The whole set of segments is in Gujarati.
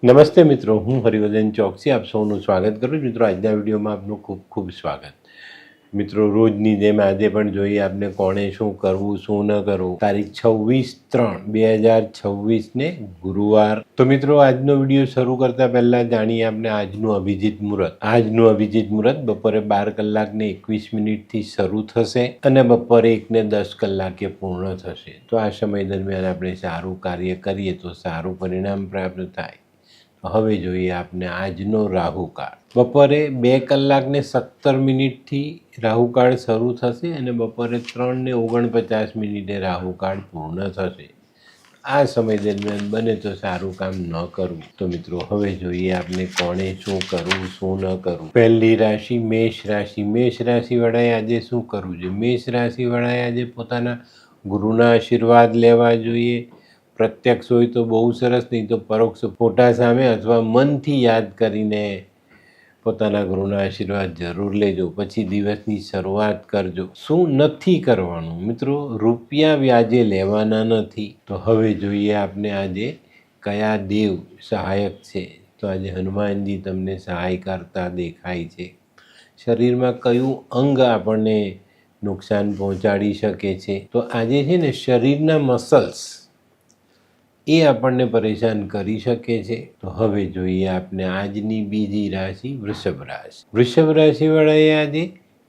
નમસ્તે મિત્રો, હું હરિવર્ધન ચોકસી આપ સૌનું સ્વાગત કરું છું. મિત્રો, આજના વિડીયોમાં આપનું ખૂબ ખૂબ સ્વાગત. મિત્રો, રોજની જેમ આજે પણ જોઈએ આપને કોણે શું કરવું શું ન કરવું. તારીખ 26/3/2026 ગુરુવાર. તો મિત્રો, આજનો વિડીયો શરૂ કરતા પહેલા જાણીએ આપણે આજનું અભિજીત મુહૂર્ત. આજનું અભિજીત મુહૂર્ત બપોરે 12:21 શરૂ થશે અને બપોરે 1:10 પૂર્ણ થશે. તો આ સમય દરમિયાન આપણે સારું કાર્ય કરીએ તો સારું પરિણામ પ્રાપ્ત થાય. હવે જોઈએ આપણે આજનો રાહુકાળ. બપોરે 2:17 રાહુકાળ શરૂ થશે અને બપોરે 3:49 રાહુકાળ પૂર્ણ થશે. આ સમય દરમિયાન બને તો સારું કામ ન કરવું. તો મિત્રો, હવે જોઈએ આપણે કોણે શું કરવું શું ન કરવું. પહેલી રાશિ મેષ રાશિ. મેષ રાશિવાળાએ આજે શું કરવું જોઈએ? મેષ રાશિવાળાએ આજે પોતાના ગુરુના આશીર્વાદ લેવા જોઈએ. પ્રત્યક્ષ હોય તો બહુ સરસ, નહીં તો પરોક્ષ ફોટા સામે અથવા મનથી યાદ કરીને પોતાના ગુરુના આશીર્વાદ જરૂર લેજો. પછી દિવસની શરૂઆત કરજો. શું નથી કરવાનું? મિત્રો, રૂપિયા વ્યાજે લેવાના નથી. તો હવે જોઈએ આપણે આજે કયા દેવ સહાયક છે. તો આજે હનુમાનજી તમને સહાય કરતા દેખાય છે. શરીરમાં કયું અંગ આપણને નુકસાન પહોંચાડી શકે છે? તો આજે છે ને શરીરના મસલ્સ એ આપણને પરેશાન કરી શકે છે. તો હવે જોઈએ આપણે આજની બીજી રાશિ વૃષભ રાશિ. વૃષભ રાશિવાળાએ આજે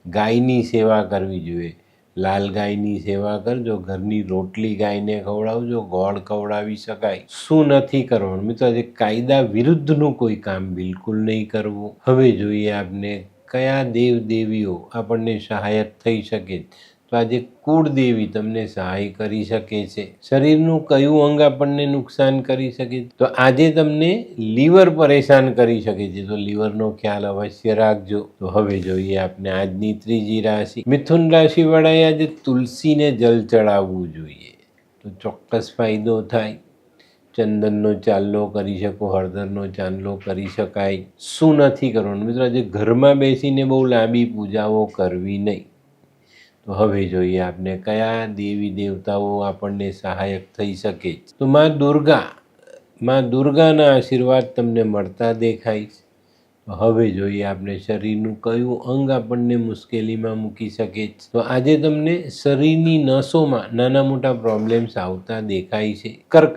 ગાયની સેવા કરવી જોઈએ. લાલ ગાયની સેવા કરજો. ઘરની રોટલી ગાયને ખવડાવજો. ગોળ ખવડાવી શકાય. શું નથી કરવાનું? મિત્રો, આજે કાયદા વિરુદ્ધનું કોઈ કામ બિલકુલ નહીં કરવું. હવે જોઈએ આપણે કયા દેવ દેવીઓ આપણને સહાયક થઈ શકે. તો આજે કુળદેવી તમને સહાય કરી શકે છે. શરીરનું કયું અંગ આપણને નુકસાન કરી શકે? તો આજે તમને લીવર પરેશાન કરી શકે છે. તો લીવરનો ખ્યાલ અવશ્ય રાખજો. તો હવે જોઈએ આપણે આજની ત્રીજી રાશિ મિથુન રાશિવાળાએ આજે તુલસીને જલ ચડાવવું જોઈએ. તો ચોક્કસ ફાયદો થાય. ચંદનનો ચાંદલો કરી શકો, હળદરનો ચાંદલો કરી શકાય. શું નથી કરવાનું? મિત્રો, આજે ઘરમાં બેસીને બહુ લાંબી પૂજાઓ કરવી નહીં. તો હવે જોઈએ આપણે કયા દેવી દેવતાઓ આપણને સહાયક થઈ શકે. તો માં દુર્ગાના આશીર્વાદ તમને મળતા દેખાય છે. તો હવે જોઈએ આપણે શરીરનું કયું અંગ આપણને મુશ્કેલીમાં મૂકી શકે. તો આજે તમને શરીરની નસોમાં નાના મોટા પ્રોબ્લેમ્સ આવતા દેખાય છે. કર્ક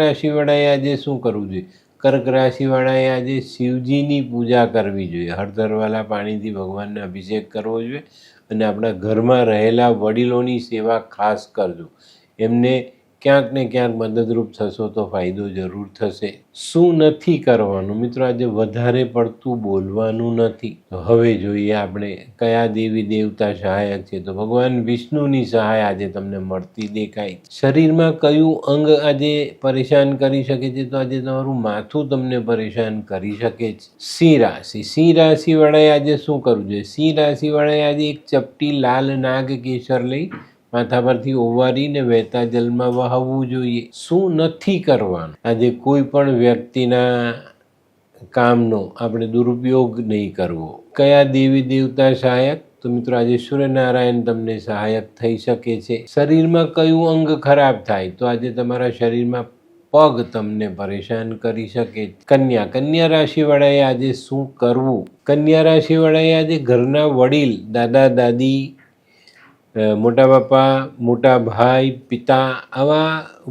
રાશિવાળાએ આજે શું કરવું જોઈએ? કર્ક રાશિવાળાએ આજે શિવજીની પૂજા કરવી જોઈએ. હળદરવાળા પાણીથી ભગવાનને અભિષેક કરવો જોઈએ અને આપણા ઘરમાં રહેલા વડીલોની સેવા ખાસ કરજો. એમને ક્યાંક ને ક્યાંક મદદરૂપ થશો તો ફાયદો જરૂર થશે. શું નથી કરવાનું? મિત્રો, આજે વધારે પડતું બોલવાનું નથી. તો હવે જોઈએ આપણે કયા દેવી દેવતા સહાયક છે. તો ભગવાન વિષ્ણુની સહાય આજે તમને મળતી દેખાય. શરીરમાં કયું અંગ આજે પરેશાન કરી શકે છે? તો આજે તમારું માથું તમને પરેશાન કરી શકે છે. સિંહ રાશિવાળાએ આજે શું કરવું જોઈએ? સિંહ રાશિવાળાએ આજે એક ચપટી લાલ નાગ કેસર લઈ માથા પરથી ઓવારીને વહેતા જલમાં વહાવવું જોઈએ. શું નથી કરવાનું? આજે કોઈ પણ વ્યક્તિના કામનો આપણે દુરુપયોગ નહીં કરવો. કયા દેવી દેવતા સહાયક? તો મિત્રો, આજે સૂર્યનારાયણ તમને સહાયક થઈ શકે છે. શરીરમાં કયું અંગ ખરાબ થાય? તો આજે તમારા શરીરમાં પગ તમને પરેશાન કરી શકે. કન્યા રાશિવાળાએ આજે શું કરવું? કન્યા રાશિવાળાએ આજે ઘરના વડીલ, દાદા દાદી, મોટા બાપા, મોટા ભાઈ, પિતા, આવા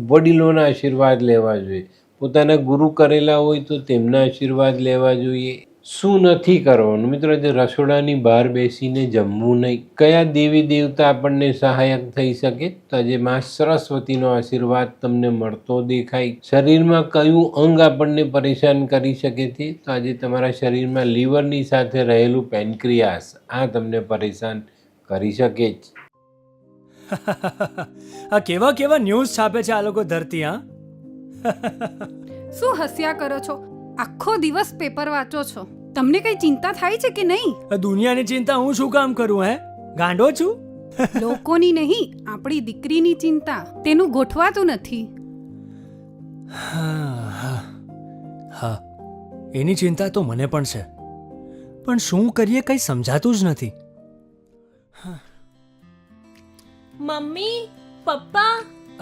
વડીલોના આશીર્વાદ લેવા જોઈએ. પોતાના ગુરુ કરેલા હોય તો તેમના આશીર્વાદ લેવા જોઈએ. શું નથી કરવાનું? મિત્રો, આજે રસોડાની બહાર બેસીને જમવું નહીં. કયા દેવી દેવતા આપણને સહાયક થઈ શકે? તો આજે માં સરસ્વતીનો આશીર્વાદ તમને મળતો દેખાય. શરીરમાં કયું અંગ આપણને પરેશાન કરી શકે છે? તો આજે તમારા શરીરમાં લીવરની સાથે રહેલું પેનક્રિયાસ આ તમને પરેશાન કરી શકે છે. આ કેવા કેવા ન્યૂઝ છાપે છે આ લોકો ધરતી. હા, શું હસ્યા કરો છો? આખો દિવસ પેપર વાંચો છો. તમને કઈ ચિંતા થાય છે કે નહીં? આ દુનિયાની ચિંતા હું શું કામ કરું? ગાંડો છું? લોકોની નહીં, આપણી દીકરીની ચિંતા. તેનું ગોઠવાતું નથી. હા, એની ચિંતા તો મને પણ છે, પણ શું કરીએ કંઈ સમજાતું જ નથી. મમ્મી, પપ્પા.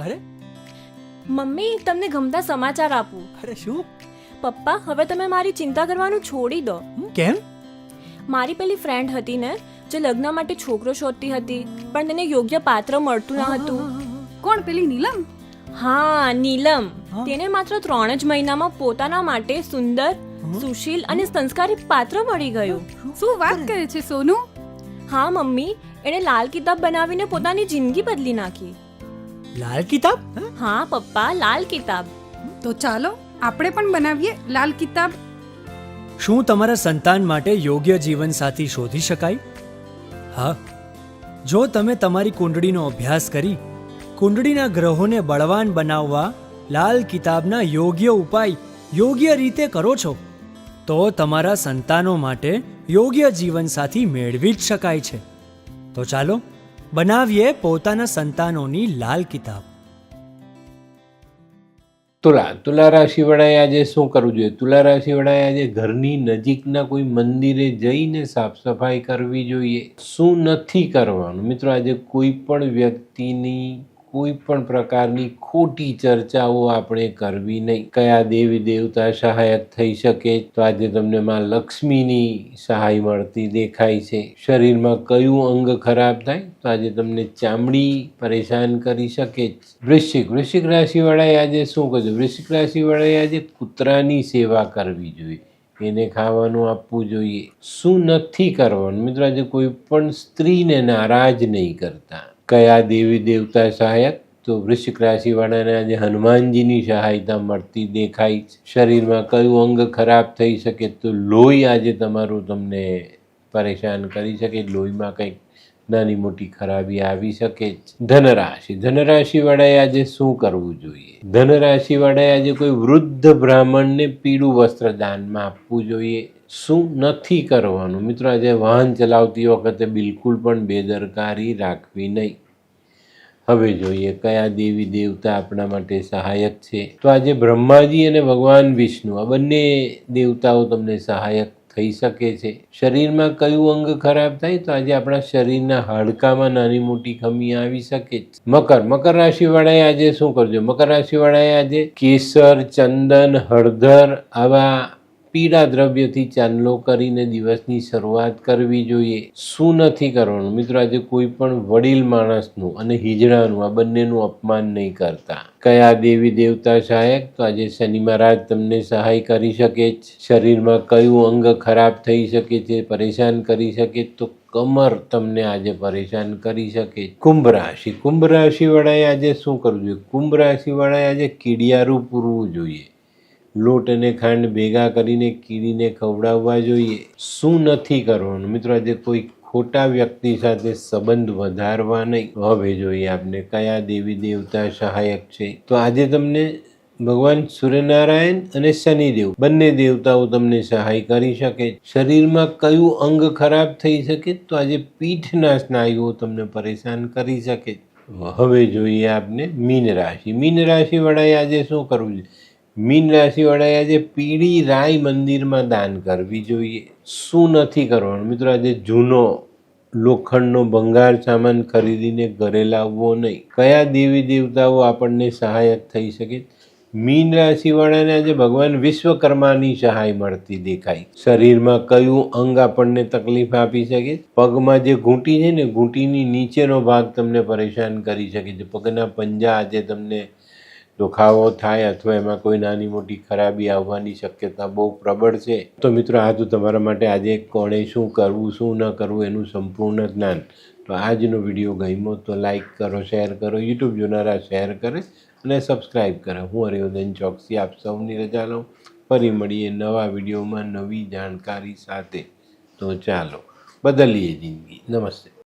અરે મમ્મી, તમને ગમતા સમાચાર આપું. અરે શું? પપ્પા હવે તમે મારી ચિંતા કરવાનું છોડી દો. કેમ? મારી પેલી ફ્રેન્ડ હતી ને જે લગ્ન માટે છોકરો શોધતી હતી પણ તેને યોગ્ય પાત્ર મળતું ન હતું. કોણ પેલી નીલમ? હા, નીલમ. તેને માત્ર 3 જ મહિનામાં પોતાના માટે સુંદર, સુશીલ અને સંસ્કારી પાત્ર મળી ગયું. શું વાત કરે છે સોનુ? હા મમ્મી, એણે લાલ કિતાબ બનાવીને પોતાની જિંદગી બદલી નાખી. લાલ કિતાબ? હા પપ્પા, લાલ કિતાબ. તો ચાલો આપણે પણ બનાવીએ લાલ કિતાબ. શું તમારા સંતાન માટે યોગ્ય જીવનસાથી શોધી શકાય? હા, જો તમે તમારી કુંડળીનો અભ્યાસ કરી કુંડળીના ગ્રહોને બળવાન બનાવવા લાલ કિતાબના યોગ્ય ઉપાય યોગ્ય રીતે કરો છો તો તમારા સંતાનો માટે યોગ્ય જીવનસાથી મેળવી જ શકાય છે. તો ચાલો બનાવીએ પોતાના સંતાનોની લાલ કિતાબ. તુલા રાશિવાળાએ આજે શું કરવું જોઈએ? તુલા રાશિવાળાએ આજે ઘરની નજીકના કોઈ મંદિરે જઈને સાફ સફાઈ કરવી જોઈએ. શું નથી કરવાનું? મિત્રો, આજે કોઈ પણ વ્યક્તિની કોઈ પણ પ્રકારની ખોટી ચર્ચાઓ આપણે કરવી નહીં. કયા દેવી દેવતા સહાયક થઈ શકે? તો આજે તમને માં લક્ષ્મીની સહાય મળતી દેખાય છે. શરીરમાં કયું અંગ ખરાબ થાય? તો આજે તમને ચામડી પરેશાન કરી શકે. વૃશ્ચિક રાશિવાળાએ આજે શું કરવું? વૃશ્ચિક રાશિવાળાએ આજે કૂતરાની સેવા કરવી જોઈએ. એને ખાવાનું આપવું જોઈએ. શું નથી કરવાનું? મિત્રો, આજે કોઈ પણ સ્ત્રીને નારાજ નહીં કરતા. કયા દેવી દેવતા સહાયક? તો વૃશ્ચિક રાશિવાળાને આજે હનુમાનજીની સહાયતા મળતી દેખાય છે. શરીરમાં કયું અંગ ખરાબ થઈ શકે? તો લોહી આજે તમારું તમને પરેશાન કરી શકે. લોહીમાં કંઈક નાની મોટી ખરાબી આવી શકે. ધનરાશિવાળાએ આજે શું કરવું જોઈએ? ધનરાશિવાળાએ આજે કોઈ વૃદ્ધ બ્રાહ્મણને પીળું વસ્ત્ર દાનમાં આપવું જોઈએ. શું નથી કરવાનું? મિત્રો, આજે વાહન ચલાવતી વખતે બિલકુલ પણ બેદરકારી રાખવી નહીં. હવે જોઈએ કયા દેવી દેવતા આપણા માટે સહાયક છે. તો આજે બ્રહ્માજી અને ભગવાન વિષ્ણુ આ બંને દેવતાઓ તમને સહાયક થઈ શકે છે. શરીરમાં કયું અંગ ખરાબ થાય? તો આજે આપણા શરીરના હાડકામાં નાની મોટી ખામી આવી શકે છે. મકર રાશિવાળાએ આજે શું કરજો? મકર રાશિવાળાએ આજે કેસર, ચંદન, હળદર આવા પીળા દ્રવ્યથી ચાંદલો કરીને દિવસની શરૂઆત કરવી જોઈએ. શું નથી કરવાનું? મિત્રો, આજે કોઈ પણ વડીલ માણસનું અને હિજડાનું આ બંનેનું અપમાન નહીં કરતા. કયા દેવી દેવતા સહાયક? તો આજે શનિ મહારાજ તમને સહાય કરી શકે છે. શરીરમાં કયું અંગ ખરાબ થઈ શકે છે, પરેશાન કરી શકે? તો કમર તમને આજે પરેશાન કરી શકે. કુંભ રાશિવાળાએ આજે શું કરવું જોઈએ? કુંભ રાશિવાળાએ આજે કીડિયારું પૂરવું જોઈએ. લોટ અને ખાંડ ભેગા કરીને કીડીને ખવડાવવા જોઈએ. શું નથી કરવાનું? મિત્રો, આજે કોઈ ખોટા વ્યક્તિ સાથે સંબંધ વધારવા નહીં. હવે જોઈએ આપણે કયા દેવી દેવતા સહાયક છે. તો આજે તમને ભગવાન સૂર્યનારાયણ અને શનિદેવ બંને દેવતાઓ તમને સહાય કરી શકે. શરીરમાં કયું અંગ ખરાબ થઈ શકે? તો આજે પીઠના સ્નાયુઓ તમને પરેશાન કરી શકે. હવે જોઈએ આપણે મીન રાશિવાળાએ આજે શું કરવું જોઈએ? મીન રાશિવાળાએ આજે પીળી રાઈ મંદિરમાં દાન કરવી જોઈએ. શું નથી કરવાનું? મિત્રો, આજે જૂનો લોખંડનો ભંગાર સામાન ખરીદીને ઘરે લાવવો નહીં. કયા દેવી દેવતાઓ આપણને સહાયક થઈ શકે? મીન રાશિવાળાને આજે ભગવાન વિશ્વકર્માની સહાય મળતી દેખાય. શરીરમાં કયું અંગ આપણને તકલીફ આપી શકે? પગમાં જે ઘૂંટી છે ને, ઘૂંટીની નીચેનો ભાગ તમને પરેશાન કરી શકે છે. પગના પંજા આજે તમને દુખાવો થાય અથવા એમાં કોઈ નાની મોટી ખરાબી આવવાની શક્યતા બહુ પ્રબળ છે. તો મિત્રો, આ તો તમારા માટે આજે કોણે શું કરવું શું ન કરવું એનું સંપૂર્ણ જ્ઞાન. તો આજનો વિડીયો ગમ્યો તો લાઈક કરો, શેર કરો, યુટ્યુબ જોનારા શેર કરે અને સબસ્ક્રાઈબ કરે. હું હરિવર્ધન ચોકસી આપ સૌની રજા લઉં. ફરી મળીએ નવા વિડીયોમાં નવી જાણકારી સાથે. તો ચાલો બદલીએ જિંદગી. નમસ્તે.